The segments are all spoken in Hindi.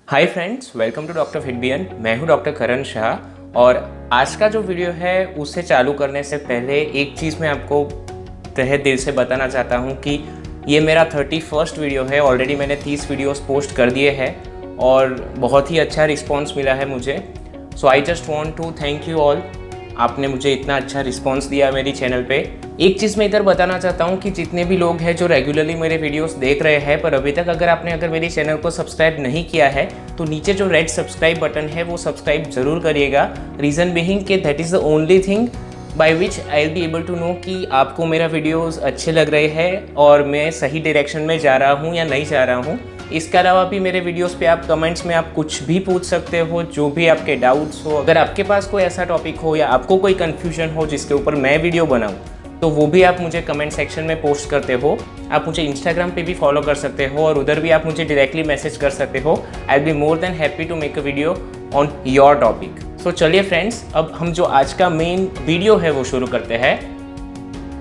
Hi friends, welcome to doctor Fitbian. मैं हूं डॉक्टर करण शाह और आज का जो वीडियो है उसे चालू करने से पहले एक चीज़ मैं आपको तहे दिल से बताना चाहता हूं कि ये मेरा 31st वीडियो है। ऑलरेडी मैंने 30 वीडियोस पोस्ट कर दिए हैं और बहुत ही अच्छा रिस्पांस मिला है मुझे। So I just want to thank you all. आपने मुझे इतना अच्छा रिस्पांस दिया मेरी चैनल पे। एक चीज़ मैं इधर बताना चाहता हूँ कि जितने भी लोग हैं जो रेगुलरली मेरे वीडियोस देख रहे हैं पर अभी तक अगर मेरे चैनल को सब्सक्राइब नहीं किया है तो नीचे जो रेड सब्सक्राइब बटन है वो सब्सक्राइब ज़रूर करिएगा। रीज़न बीइंग कि that is the only thing by which I will be able to know कि आपको मेरा वीडियोस अच्छे लग रहे हैं और मैं सही डायरेक्शन में जा रहा हूँ या नहीं जा रहा हूँ। इसके अलावा भी मेरे वीडियोस पे आप कमेंट्स में आप कुछ भी पूछ सकते हो, जो भी आपके डाउट्स हो। अगर आपके पास कोई ऐसा टॉपिक हो या आपको कोई कन्फ्यूजन हो जिसके ऊपर मैं वीडियो बनाऊँ तो वो भी आप मुझे कमेंट सेक्शन में पोस्ट करते हो। आप मुझे इंस्टाग्राम पे भी फॉलो कर सकते हो और उधर भी आप मुझे डायरेक्टली मैसेज कर सकते हो। I will be more than happy to make a video on your topic. So चलिए फ्रेंड्स, अब हम जो आज का मेन वीडियो है वो शुरू करते हैं।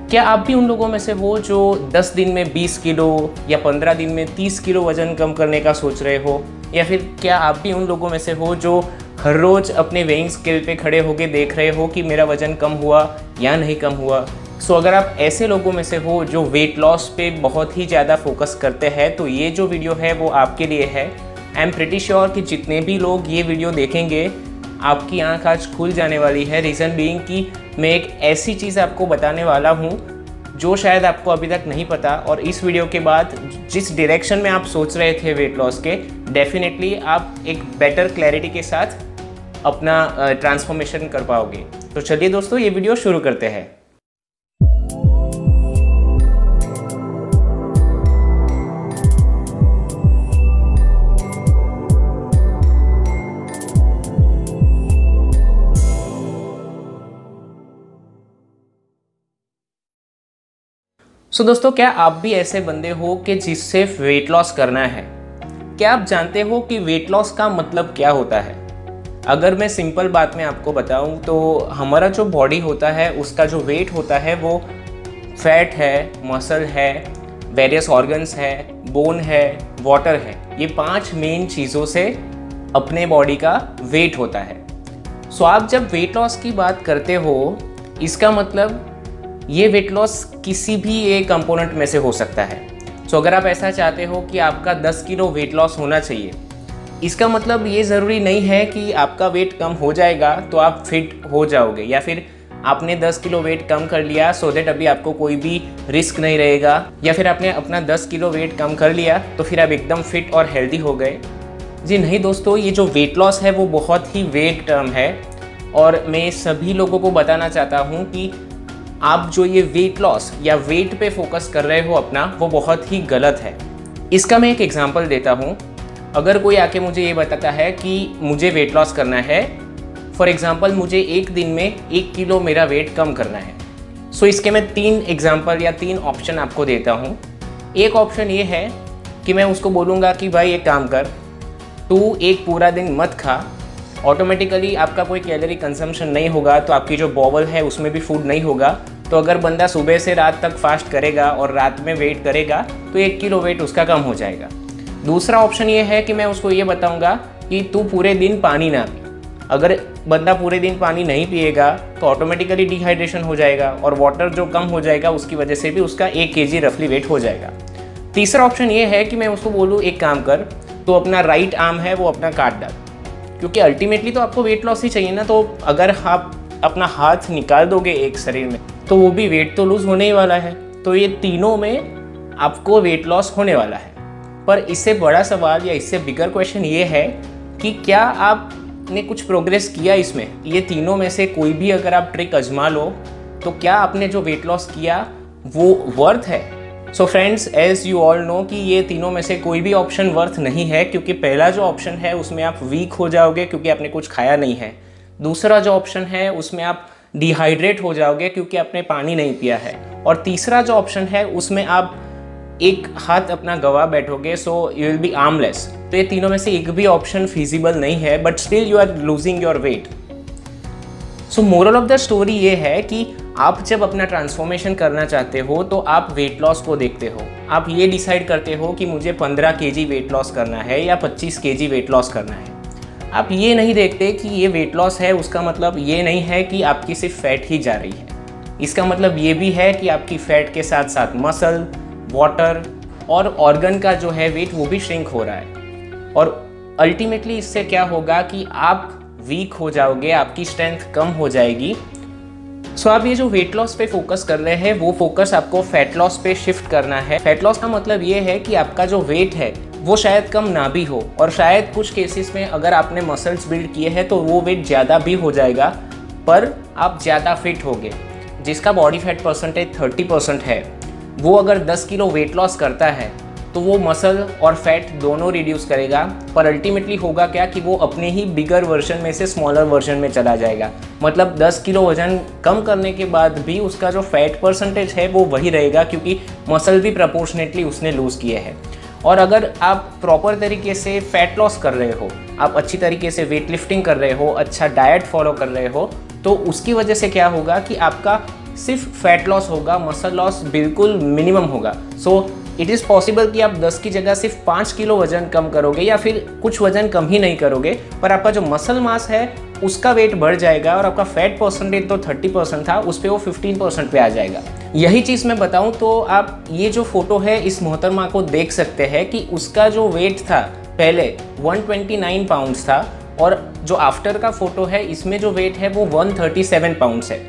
क्या आप भी उन लोगों में से हो जो 10 दिन में 20 किलो या 15 दिन में 30 किलो वज़न कम करने का सोच रहे हो? या फिर क्या आप भी उन लोगों में से हो जो हर रोज़ अपने वेइंग स्केल पे खड़े होकर देख रहे हो कि मेरा वज़न कम हुआ या नहीं कम हुआ? सो अगर आप ऐसे लोगों में से हो जो वेट लॉस पे बहुत ही ज़्यादा फोकस करते हैं तो ये जो वीडियो है वो आपके लिए है। आई एम प्रिटी श्योर कि जितने भी लोग ये वीडियो देखेंगे आपकी आंख आज खुल जाने वाली है। रीज़न बीइंग कि मैं एक ऐसी चीज़ आपको बताने वाला हूँ जो शायद आपको अभी तक नहीं पता, और इस वीडियो के बाद जिस डायरेक्शन में आप सोच रहे थे वेट लॉस के, डेफिनेटली आप एक बेटर क्लैरिटी के साथ अपना ट्रांसफॉर्मेशन कर पाओगे। तो चलिए दोस्तों, ये वीडियो शुरू करते हैं। सो दोस्तों, क्या आप भी ऐसे बंदे हो कि जिससे वेट लॉस करना है? क्या आप जानते हो कि वेट लॉस का मतलब क्या होता है? अगर मैं सिंपल बात में आपको बताऊं तो हमारा जो बॉडी होता है उसका जो वेट होता है वो फैट है, मसल है, वेरियस ऑर्गन्स है, बोन है, वाटर है। ये 5 मेन चीज़ों से अपने बॉडी का वेट होता है। सो आप जब वेट लॉस की बात करते हो, इसका मतलब ये वेट लॉस किसी भी एक कंपोनेंट में से हो सकता है। सो अगर आप ऐसा चाहते हो कि आपका 10 किलो वेट लॉस होना चाहिए, इसका मतलब ये ज़रूरी नहीं है कि आपका वेट कम हो जाएगा तो आप फिट हो जाओगे, या फिर आपने 10 किलो वेट कम कर लिया सो दैट अभी आपको कोई भी रिस्क नहीं रहेगा, या फिर आपने अपना 10 किलो वेट कम कर लिया तो फिर आप एकदम फिट और हेल्दी हो गए। जी नहीं दोस्तों, ये जो वेट लॉस है वो बहुत ही वेग टर्म है और मैं सभी लोगों को बताना चाहता हूँ कि आप जो ये वेट लॉस या वेट पे फोकस कर रहे हो अपना, वो बहुत ही गलत है। इसका मैं एक एग्जांपल देता हूँ। अगर कोई आके मुझे ये बताता है कि मुझे वेट लॉस करना है, फॉर एग्जांपल मुझे एक दिन में 1 किलो मेरा वेट कम करना है, सो इसके मैं 3 एग्जांपल या 3 ऑप्शन आपको देता हूँ। एक ऑप्शन ये है कि मैं उसको बोलूँगा कि भाई एक काम कर, तू एक पूरा दिन मत खा, ऑटोमेटिकली आपका कोई कैलोरी कंजम्पशन नहीं होगा तो आपकी जो बॉवल है उसमें भी फूड नहीं होगा। तो अगर बंदा सुबह से रात तक फास्ट करेगा और रात में वेट करेगा तो 1 किलो वेट उसका कम हो जाएगा। दूसरा ऑप्शन ये है कि मैं उसको ये बताऊंगा कि तू पूरे दिन पानी ना पी। अगर बंदा पूरे दिन पानी नहीं पिएगा तो ऑटोमेटिकली डिहाइड्रेशन हो जाएगा और वाटर जो कम हो जाएगा उसकी वजह से भी उसका 1 kg रफली वेट हो जाएगा। तीसरा ऑप्शन ये है कि मैं उसको बोलूँ एक काम कर, तो अपना राइट आर्म है वो अपना काट डाल, क्योंकि अल्टीमेटली तो आपको वेट लॉस ही चाहिए ना। तो अगर आप अपना हाथ निकाल दोगे एक शरीर में तो वो भी वेट तो लूज़ होने ही वाला है। तो ये तीनों में आपको वेट लॉस होने वाला है। पर इससे बड़ा सवाल या इससे बिगर क्वेश्चन ये है कि क्या आपने कुछ प्रोग्रेस किया इसमें? ये तीनों में से कोई भी अगर आप ट्रिक आजमा लो तो क्या आपने जो वेट लॉस किया वो वर्थ है? So friends, as you all know कि ये तीनों में से कोई भी ऑप्शन वर्थ नहीं है, क्योंकि पहला जो ऑप्शन है उसमें आप वीक हो जाओगे क्योंकि आपने कुछ खाया नहीं है। दूसरा जो ऑप्शन है उसमें आप डिहाइड्रेट हो जाओगे क्योंकि आपने पानी नहीं पिया है। और तीसरा जो ऑप्शन है उसमें आप एक हाथ अपना गवा बैठोगे, so you will be armless. तो ये तीनों में से एक भी ऑप्शन फिजिबल नहीं है, but still you are losing your weight. So moral of the story ये है कि आप जब अपना ट्रांसफॉर्मेशन करना चाहते हो तो आप वेट लॉस को देखते हो। आप ये डिसाइड करते हो कि मुझे 15 केजी वेट लॉस करना है या 25 केजी वेट लॉस करना है। आप ये नहीं देखते कि ये वेट लॉस है, उसका मतलब ये नहीं है कि आपकी सिर्फ फैट ही जा रही है। इसका मतलब ये भी है कि आपकी फैट के साथ साथ मसल, वाटर और ऑर्गन का जो है वेट वो भी श्रिंक हो रहा है। और अल्टीमेटली इससे क्या होगा कि आप वीक हो जाओगे, आपकी स्ट्रेंथ कम हो जाएगी। सो आप ये जो वेट लॉस पे फोकस कर रहे हैं वो फोकस आपको फैट लॉस पे शिफ्ट करना है। फैट लॉस का मतलब ये है कि आपका जो वेट है वो शायद कम ना भी हो, और शायद कुछ केसेस में अगर आपने मसल्स बिल्ड किए हैं तो वो वेट ज़्यादा भी हो जाएगा, पर आप ज़्यादा फिट होगे। जिसका बॉडी फैट परसेंटेज 30% है वो अगर 10 किलो वेट लॉस करता है तो वो मसल और फैट दोनों रिड्यूस करेगा, पर अल्टीमेटली होगा क्या कि वो अपने ही बिगर वर्जन में से स्मॉलर वर्जन में चला जाएगा। मतलब 10 किलो वजन कम करने के बाद भी उसका जो फैट परसेंटेज है वो वही रहेगा, क्योंकि मसल भी प्रपोर्शनेटली उसने लूज़ किए हैं। और अगर आप प्रॉपर तरीके से फैट लॉस कर रहे हो, आप अच्छी तरीके से वेट लिफ्टिंग कर रहे हो, अच्छा डाइट फॉलो कर रहे हो, तो उसकी वजह से क्या होगा कि आपका सिर्फ फैट लॉस होगा, मसल लॉस बिल्कुल मिनिमम होगा। सो इट इज़ पॉसिबल कि आप 10 की जगह सिर्फ 5 किलो वजन कम करोगे या फिर कुछ वजन कम ही नहीं करोगे, पर आपका जो मसल मास है उसका वेट बढ़ जाएगा और आपका फैट परसेंटेज तो 30% था उस पर वो 15% पे आ जाएगा। यही चीज़ मैं बताऊं तो आप ये जो फोटो है इस मोहतरमा को देख सकते हैं कि उसका जो वेट था पहले 129 पाउंड्स था, और जो आफ्टर का फोटो है इसमें जो वेट है वो 137 पाउंड्स है।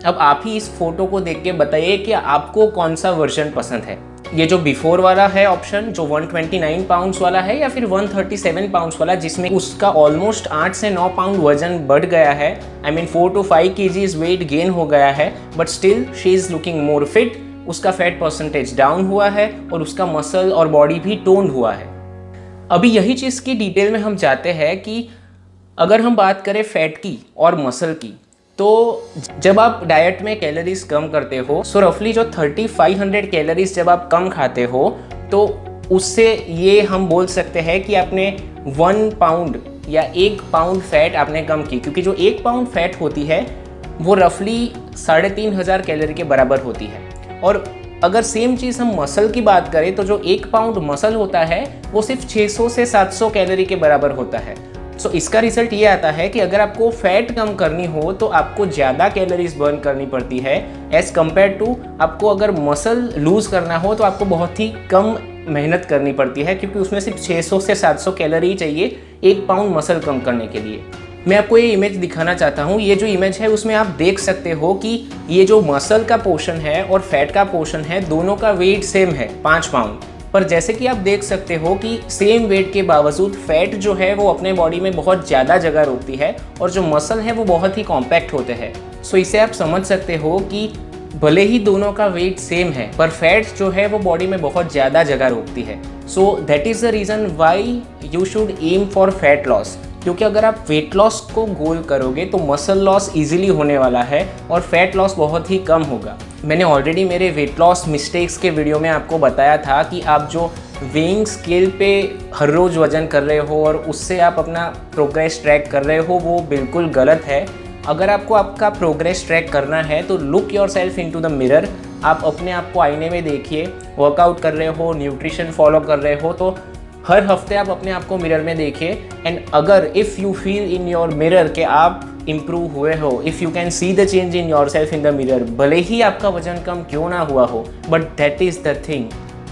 अब आप ही इस फोटो को देख के बताइए कि आपको कौन सा वर्जन पसंद है, ये जो बिफोर वाला है ऑप्शन जो 129 पाउंड्स वाला है, या फिर 137 पाउंड्स वाला जिसमें उसका ऑलमोस्ट 8 से 9 पाउंड वजन बढ़ गया है। I mean 4 to 5 kgs weight gain हो गया है, but still she is looking more fit. उसका फैट परसेंटेज डाउन हुआ है और उसका मसल और बॉडी भी टोन्ड हुआ है। अभी यही चीज़ की डिटेल में हम जाते हैं कि अगर हम बात करें फैट की और मसल की, तो जब आप डाइट में कैलोरीज कम करते हो, सो रफली जो 3500 कैलोरीज जब आप कम खाते हो, तो उससे ये हम बोल सकते हैं कि आपने 1 पाउंड या 1 पाउंड फैट आपने कम की, क्योंकि जो 1 पाउंड फैट होती है वो रफली 3500 कैलोरी के बराबर होती है। और अगर सेम चीज़ हम मसल की बात करें तो जो 1 पाउंड मसल होता है वो सिर्फ 600 से 700 कैलोरी के बराबर होता है। सो इसका रिजल्ट ये आता है कि अगर आपको फैट कम करनी हो तो आपको ज़्यादा कैलोरीज बर्न करनी पड़ती है एज़ कम्पेयर टू आपको अगर मसल लूज़ करना हो तो आपको बहुत ही कम मेहनत करनी पड़ती है, क्योंकि उसमें सिर्फ 600 से 700 कैलोरी ही चाहिए 1 पाउंड मसल कम करने के लिए। मैं आपको ये इमेज दिखाना चाहता हूँ। ये जो इमेज है उसमें आप देख सकते हो कि ये जो मसल का पोर्शन है और फैट का पोर्शन है दोनों का वेट सेम है 5 पाउंड, पर जैसे कि आप देख सकते हो कि सेम वेट के बावजूद फैट जो है वो अपने बॉडी में बहुत ज़्यादा जगह रोकती है और जो मसल है वो बहुत ही कॉम्पैक्ट होते हैं। सो इसे आप समझ सकते हो कि भले ही दोनों का वेट सेम है पर फैट जो है वो बॉडी में बहुत ज़्यादा जगह रोकती है। So that is the reason why you should aim for fat loss, क्योंकि अगर आप वेट लॉस को गोल करोगे तो मसल लॉस इजीली होने वाला है और फैट लॉस बहुत ही कम होगा। मैंने ऑलरेडी मेरे वेट लॉस मिस्टेक्स के वीडियो में आपको बताया था कि आप जो वेइंग स्केल पे हर रोज़ वज़न कर रहे हो और उससे आप अपना प्रोग्रेस ट्रैक कर रहे हो वो बिल्कुल गलत है। अगर आपको आपका प्रोग्रेस ट्रैक करना है तो look yourself into the mirror. आप अपने आप को आईने में देखिए, वर्कआउट कर रहे हो, न्यूट्रिशन फॉलो कर रहे हो तो हर हफ्ते आप अपने आप को मिरर में देखिए। एंड अगर if you feel in your mirror कि आप इम्प्रूव हुए हो, if you can see the change in your self in the mirror, भले ही आपका वजन कम क्यों ना हुआ हो, but that is the thing,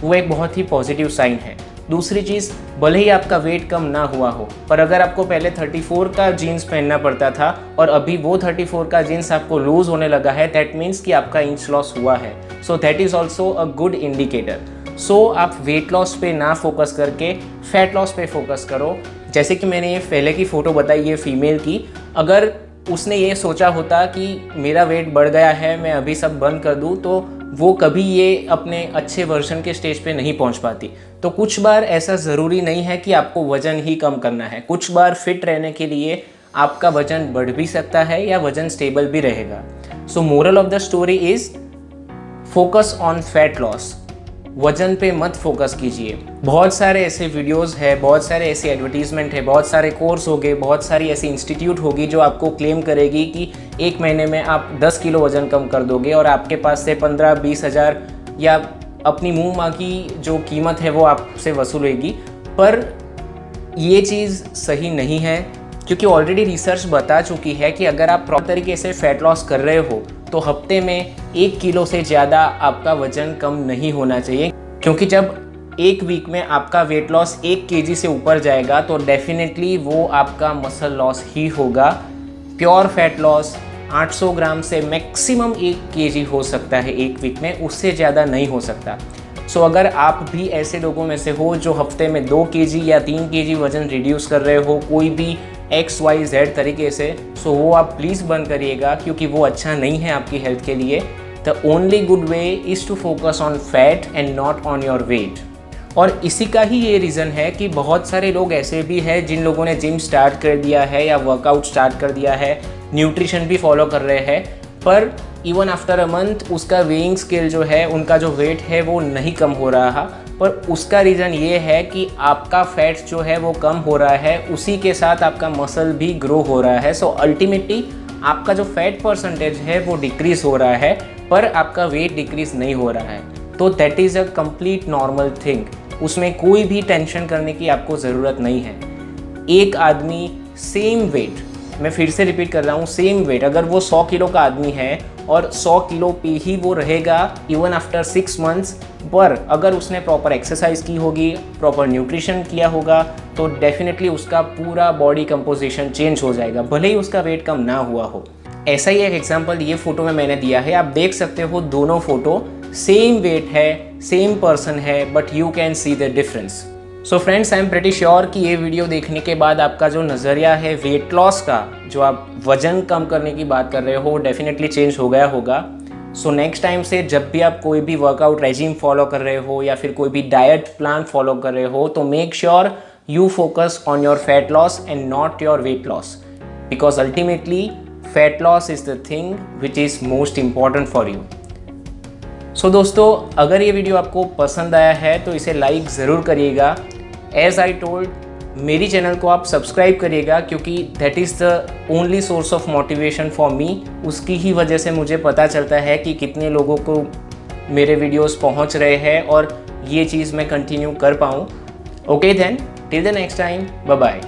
वो एक बहुत ही पॉजिटिव साइन है। दूसरी चीज़, भले ही आपका वेट कम ना हुआ हो, पर अगर आपको पहले 34 का जीन्स पहनना पड़ता था और अभी वो 34 का जीन्स आपको लूज़ होने लगा है, दैट मीन्स कि आपका इंच लॉस हुआ है। So that is also a good indicator. So आप वेट लॉस पे ना फोकस करके फैट लॉस पे फोकस करो। जैसे कि मैंने ये पहले की फ़ोटो बताई ये फीमेल की, अगर उसने ये सोचा होता कि मेरा वेट बढ़ गया है मैं अभी सब बंद कर दूँ, तो वो कभी ये अपने अच्छे वर्जन के स्टेज पे नहीं पहुंच पाती। तो कुछ बार ऐसा ज़रूरी नहीं है कि आपको वज़न ही कम करना है, कुछ बार फिट रहने के लिए आपका वज़न बढ़ भी सकता है या वज़न स्टेबल भी रहेगा। सो moral of the story is focus on fat loss. वजन पे मत फोकस कीजिए। बहुत सारे ऐसे वीडियोस है, बहुत सारे ऐसे एडवर्टीजमेंट है, बहुत सारे कोर्स हो गए, बहुत सारी ऐसी इंस्टीट्यूट होगी जो आपको क्लेम करेगी कि 1 महीने में आप 10 किलो वजन कम कर दोगे और आपके पास से 15-20 हज़ार या अपनी मुंह मांगी जो कीमत है वो आपसे वसूलेगी। पर ये चीज़ सही नहीं है, क्योंकि ऑलरेडी रिसर्च बता चुकी है कि अगर आप प्रॉपर तरीके से फैट लॉस कर रहे हो तो हफ्ते में 1 किलो से ज़्यादा आपका वजन कम नहीं होना चाहिए। क्योंकि जब 1 वीक में आपका वेट लॉस 1 केजी से ऊपर जाएगा तो डेफिनेटली वो आपका मसल लॉस ही होगा। प्योर फैट लॉस 800 ग्राम से मैक्सिमम 1 केजी हो सकता है 1 वीक में, उससे ज़्यादा नहीं हो सकता। सो अगर आप भी ऐसे लोगों में से हो जो हफ्ते में 2 केजी या 3 केजी वजन रिड्यूस कर रहे हो कोई भी XYZ तरीके से, सो वो आप प्लीज़ बंद करिएगा, क्योंकि वो अच्छा नहीं है आपकी हेल्थ के लिए। The only good way is to focus on fat and not on your weight. और इसी का ही ये रीज़न है कि बहुत सारे लोग ऐसे भी हैं जिन लोगों ने जिम स्टार्ट कर दिया है या वर्कआउट स्टार्ट कर दिया है, न्यूट्रिशन भी फॉलो कर रहे हैं, पर इवन आफ्टर अ मंथ उसका वेइंग स्केल जो है, उनका जो वेट है वो नहीं कम हो रहा। पर उसका रीज़न ये है कि आपका फैट जो है वो कम हो रहा है, उसी के साथ आपका मसल भी ग्रो हो रहा है। सो अल्टीमेटली आपका जो फैट परसेंटेज है वो डिक्रीज़ हो रहा है, पर आपका वेट डिक्रीज़ नहीं हो रहा है। तो that is a complete normal thing, उसमें कोई भी टेंशन करने की आपको ज़रूरत नहीं है। एक आदमी सेम वेट, मैं फिर से रिपीट कर रहा हूँ, सेम वेट, अगर वो 100 किलो का आदमी है और 100 किलो पे ही वो रहेगा इवन आफ्टर 6 मंथ्स, पर अगर उसने प्रॉपर एक्सरसाइज की होगी, प्रॉपर न्यूट्रिशन किया होगा, तो डेफिनेटली उसका पूरा बॉडी कंपोजिशन चेंज हो जाएगा, भले ही उसका वेट कम ना हुआ हो। ऐसा ही एक एग्जांपल ये फोटो में मैंने दिया है, आप देख सकते हो दोनों फोटो सेम वेट है, सेम पर्सन है, but you can see the difference. So friends, I am pretty sure कि ये वीडियो देखने के बाद आपका जो नज़रिया है वेट लॉस का, जो आप वजन कम करने की बात कर रहे हो, डेफिनेटली चेंज हो गया होगा। सो नेक्स्ट टाइम से जब भी आप कोई भी वर्कआउट रेजिम फॉलो कर रहे हो या फिर कोई भी डाइट प्लान फॉलो कर रहे हो, तो make sure you focus on your fat loss and not your weight loss, because ultimately fat loss is the thing which is most important for you. So दोस्तों, अगर ये वीडियो आपको पसंद आया है तो इसे लाइक ज़रूर करिएगा। एज आई टोल्ड, मेरी चैनल को आप सब्सक्राइब करिएगा, क्योंकि that is the only source of motivation for me. उसकी ही वजह से मुझे पता चलता है कि कितने लोगों को मेरे वीडियोस पहुंच रहे हैं और ये चीज़ मैं कंटिन्यू कर पाऊँ। Okay then, till the next time, bye bye.